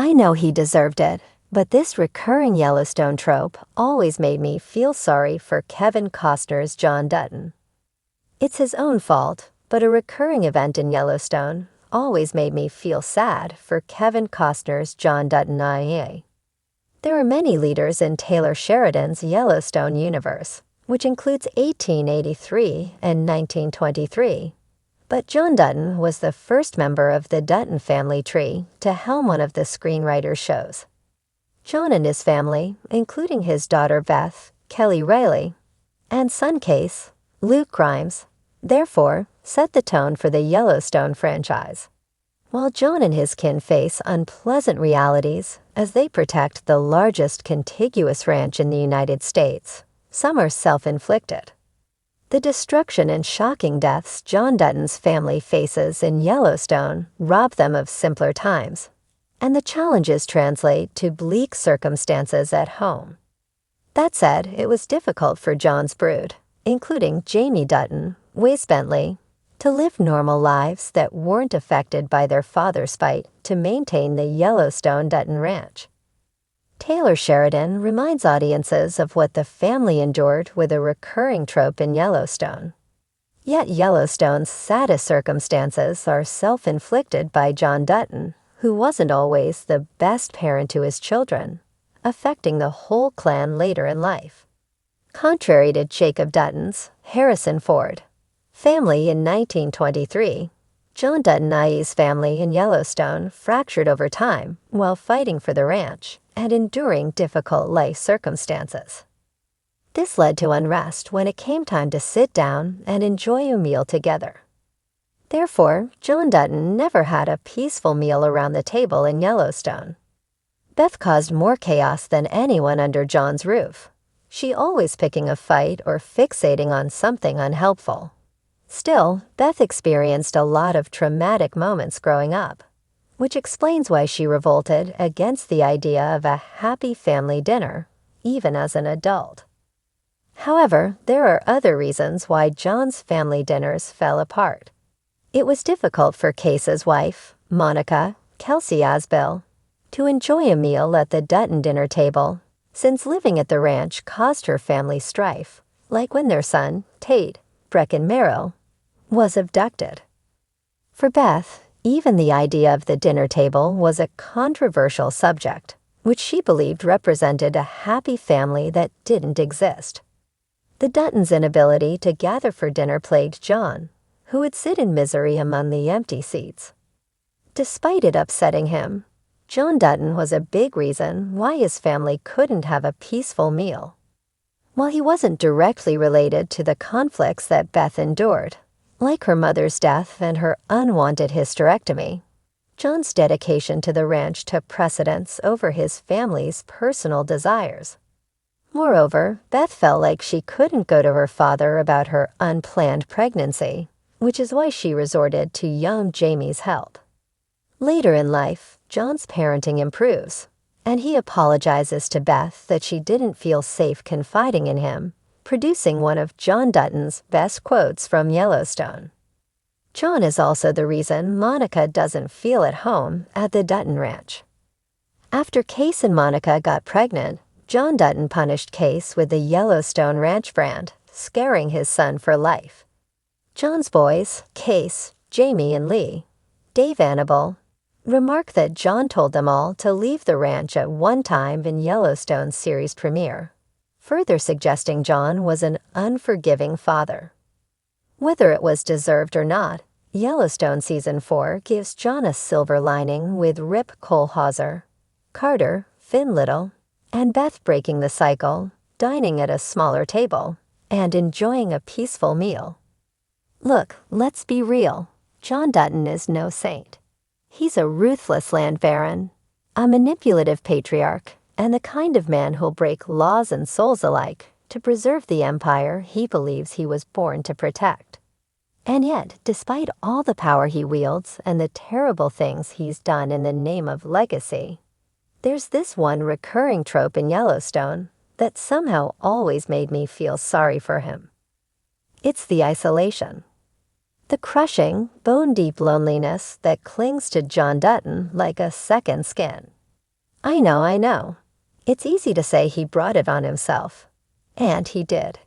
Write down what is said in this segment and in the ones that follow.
I know he deserved it, but this recurring Yellowstone trope always made me feel sorry for Kevin Costner's John Dutton. It's his own fault, but a recurring event in Yellowstone always made me feel sad for Kevin Costner's John Dutton IA. There are many leaders in Taylor Sheridan's Yellowstone universe, which includes 1883 and 1923. But John Dutton was the first member of the Dutton family tree to helm one of the screenwriter's shows. John and his family, including his daughter Beth, Kelly Riley, and son Case, Luke Grimes, therefore set the tone for the Yellowstone franchise. While John and his kin face unpleasant realities as they protect the largest contiguous ranch in the United States, some are self-inflicted. The destruction and shocking deaths John Dutton's family faces in Yellowstone rob them of simpler times, and the challenges translate to bleak circumstances at home. That said, it was difficult for John's brood, including Jamie Dutton, Wes Bentley, to live normal lives that weren't affected by their father's fight to maintain the Yellowstone Dutton Ranch. Taylor Sheridan reminds audiences of what the family endured with a recurring trope in Yellowstone. Yet Yellowstone's saddest circumstances are self-inflicted by John Dutton, who wasn't always the best parent to his children, affecting the whole clan later in life. Contrary to Jacob Dutton's Harrison Ford family in 1923, John Dutton IE's family in Yellowstone fractured over time while fighting for the ranch and enduring difficult life circumstances. This led to unrest when it came time to sit down and enjoy a meal together. Therefore, John Dutton never had a peaceful meal around the table in Yellowstone. Beth caused more chaos than anyone under John's roof, she always picking a fight or fixating on something unhelpful. Still, Beth experienced a lot of traumatic moments growing up, which explains why she revolted against the idea of a happy family dinner, even as an adult. However, there are other reasons why John's family dinners fell apart. It was difficult for Case's wife, Monica, Kelsey Asbill, to enjoy a meal at the Dutton dinner table, since living at the ranch caused her family strife, like when their son, Tate, Brecken Merrill, was abducted. For Beth, even the idea of the dinner table was a controversial subject, which she believed represented a happy family that didn't exist. The Duttons' inability to gather for dinner plagued John, who would sit in misery among the empty seats. Despite it upsetting him, John Dutton was a big reason why his family couldn't have a peaceful meal. While he wasn't directly related to the conflicts that Beth endured, like her mother's death and her unwanted hysterectomy, John's dedication to the ranch took precedence over his family's personal desires. Moreover, Beth felt like she couldn't go to her father about her unplanned pregnancy, which is why she resorted to young Jamie's help. Later in life, John's parenting improves, and he apologizes to Beth that she didn't feel safe confiding in him, producing one of John Dutton's best quotes from Yellowstone. John is also the reason Monica doesn't feel at home at the Dutton Ranch. After Case and Monica got pregnant, John Dutton punished Case with the Yellowstone Ranch brand, scarring his son for life. John's boys, Case, Jamie, and Lee, Dave Annable, remark that John told them all to leave the ranch at one time in Yellowstone's series premiere, further suggesting John was an unforgiving father. Whether it was deserved or not, Yellowstone Season 4 gives John a silver lining with Rip Kohlhauser, Carter, Finn Little, and Beth breaking the cycle, dining at a smaller table, and enjoying a peaceful meal. Look, let's be real. John Dutton is no saint. He's a ruthless land baron, a manipulative patriarch, and the kind of man who'll break laws and souls alike to preserve the empire he believes he was born to protect. And yet, despite all the power he wields and the terrible things he's done in the name of legacy, there's this one recurring trope in Yellowstone that somehow always made me feel sorry for him. It's the isolation. The crushing, bone-deep loneliness that clings to John Dutton like a second skin. I know. It's easy to say he brought it on himself. And he did.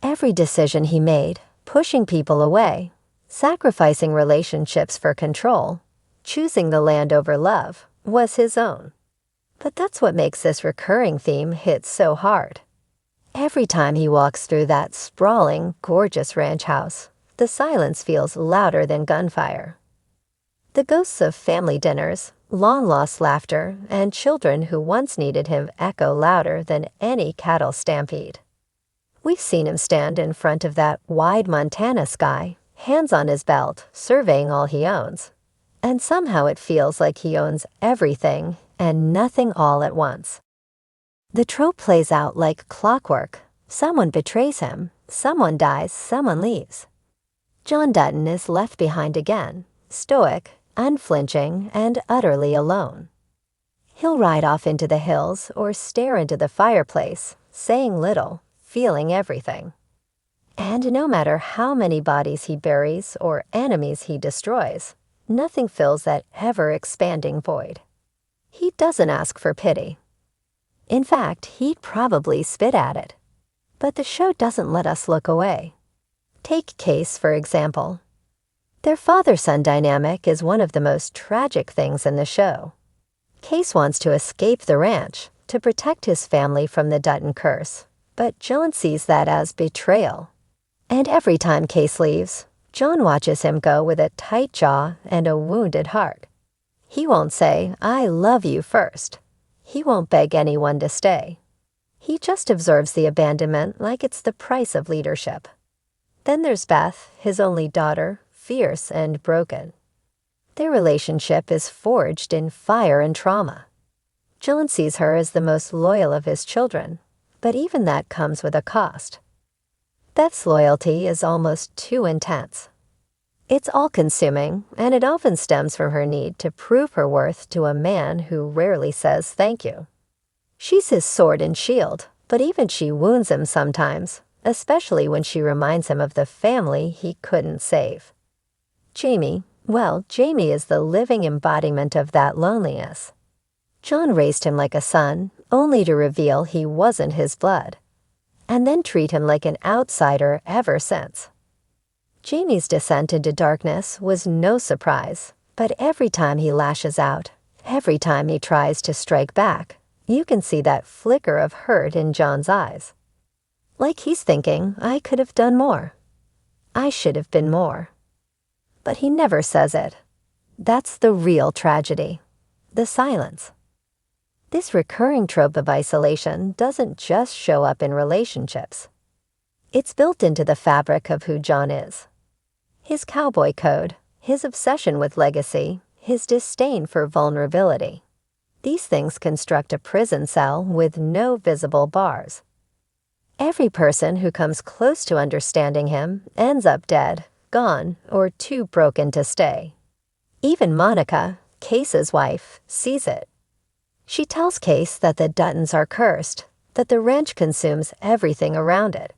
Every decision he made, pushing people away, sacrificing relationships for control, choosing the land over love, was his own. But that's what makes this recurring theme hit so hard. Every time he walks through that sprawling, gorgeous ranch house, the silence feels louder than gunfire. The ghosts of family dinners, long-lost laughter, and children who once needed him echo louder than any cattle stampede. We've seen him stand in front of that wide Montana sky, hands on his belt, surveying all he owns. And somehow it feels like he owns everything and nothing all at once. The trope plays out like clockwork. Someone betrays him, someone dies, someone leaves. John Dutton is left behind again, stoic, unflinching, and utterly alone. He'll ride off into the hills or stare into the fireplace, saying little, feeling everything. And no matter how many bodies he buries or enemies he destroys, nothing fills that ever-expanding void. He doesn't ask for pity. In fact, he'd probably spit at it. But the show doesn't let us look away. Take Case, for example. Their father-son dynamic is one of the most tragic things in the show. Case wants to escape the ranch to protect his family from the Dutton curse, but John sees that as betrayal. And every time Case leaves, John watches him go with a tight jaw and a wounded heart. He won't say, "I love you" first. He won't beg anyone to stay. He just observes the abandonment like it's the price of leadership. Then there's Beth, his only daughter, fierce and broken. Their relationship is forged in fire and trauma. John sees her as the most loyal of his children, but even that comes with a cost. Beth's loyalty is almost too intense. It's all-consuming, and it often stems from her need to prove her worth to a man who rarely says thank you. She's his sword and shield, but even she wounds him sometimes, especially when she reminds him of the family he couldn't save. Jamie is the living embodiment of that loneliness. John raised him like a son, only to reveal he wasn't his blood, and then treat him like an outsider ever since. Jamie's descent into darkness was no surprise, but every time he lashes out, every time he tries to strike back, you can see that flicker of hurt in John's eyes. Like he's thinking, I could have done more. I should have been more. But he never says it. That's the real tragedy. The silence. This recurring trope of isolation doesn't just show up in relationships. It's built into the fabric of who John is. His cowboy code, his obsession with legacy, his disdain for vulnerability. These things construct a prison cell with no visible bars. Every person who comes close to understanding him ends up dead, gone, or too broken to stay. Even Monica, Case's wife, sees it. She tells Case that the Duttons are cursed, that the ranch consumes everything around it.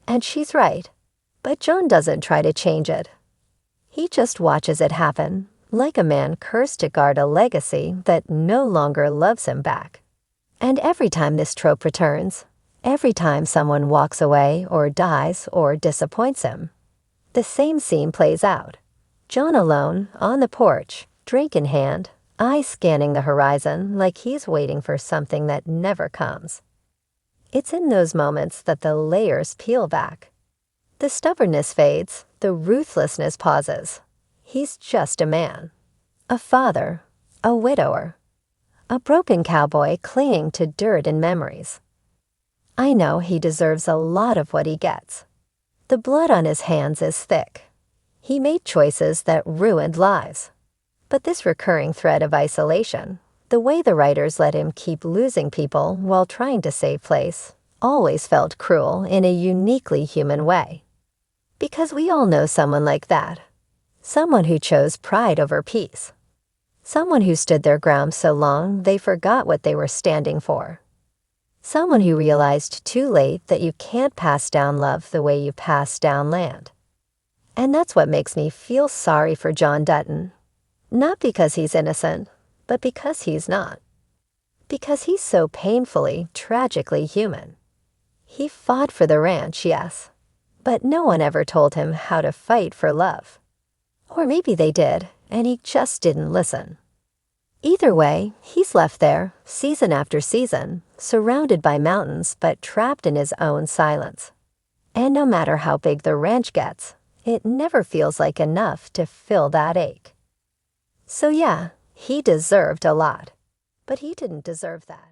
And she's right, but John doesn't try to change it. He just watches it happen, like a man cursed to guard a legacy that no longer loves him back. And every time this trope returns, every time someone walks away or dies or disappoints him, the same scene plays out. John alone, on the porch, drink in hand, eyes scanning the horizon like he's waiting for something that never comes. It's in those moments that the layers peel back. The stubbornness fades, the ruthlessness pauses. He's just a man. A father, a widower, a broken cowboy clinging to dirt and memories. I know he deserves a lot of what he gets. The blood on his hands is thick. He made choices that ruined lives. But this recurring thread of isolation, the way the writers let him keep losing people while trying to save face, always felt cruel in a uniquely human way. Because we all know someone like that. Someone who chose pride over peace. Someone who stood their ground so long they forgot what they were standing for. Someone who realized too late that you can't pass down love the way you pass down land. And that's what makes me feel sorry for John Dutton. Not because he's innocent, but because he's not. Because he's so painfully, tragically human. He fought for the ranch, yes, but no one ever told him how to fight for love. Or maybe they did, and he just didn't listen. Either way, he's left there, season after season, surrounded by mountains but trapped in his own silence. And no matter how big the ranch gets, it never feels like enough to fill that ache. So yeah, he deserved a lot, but he didn't deserve that.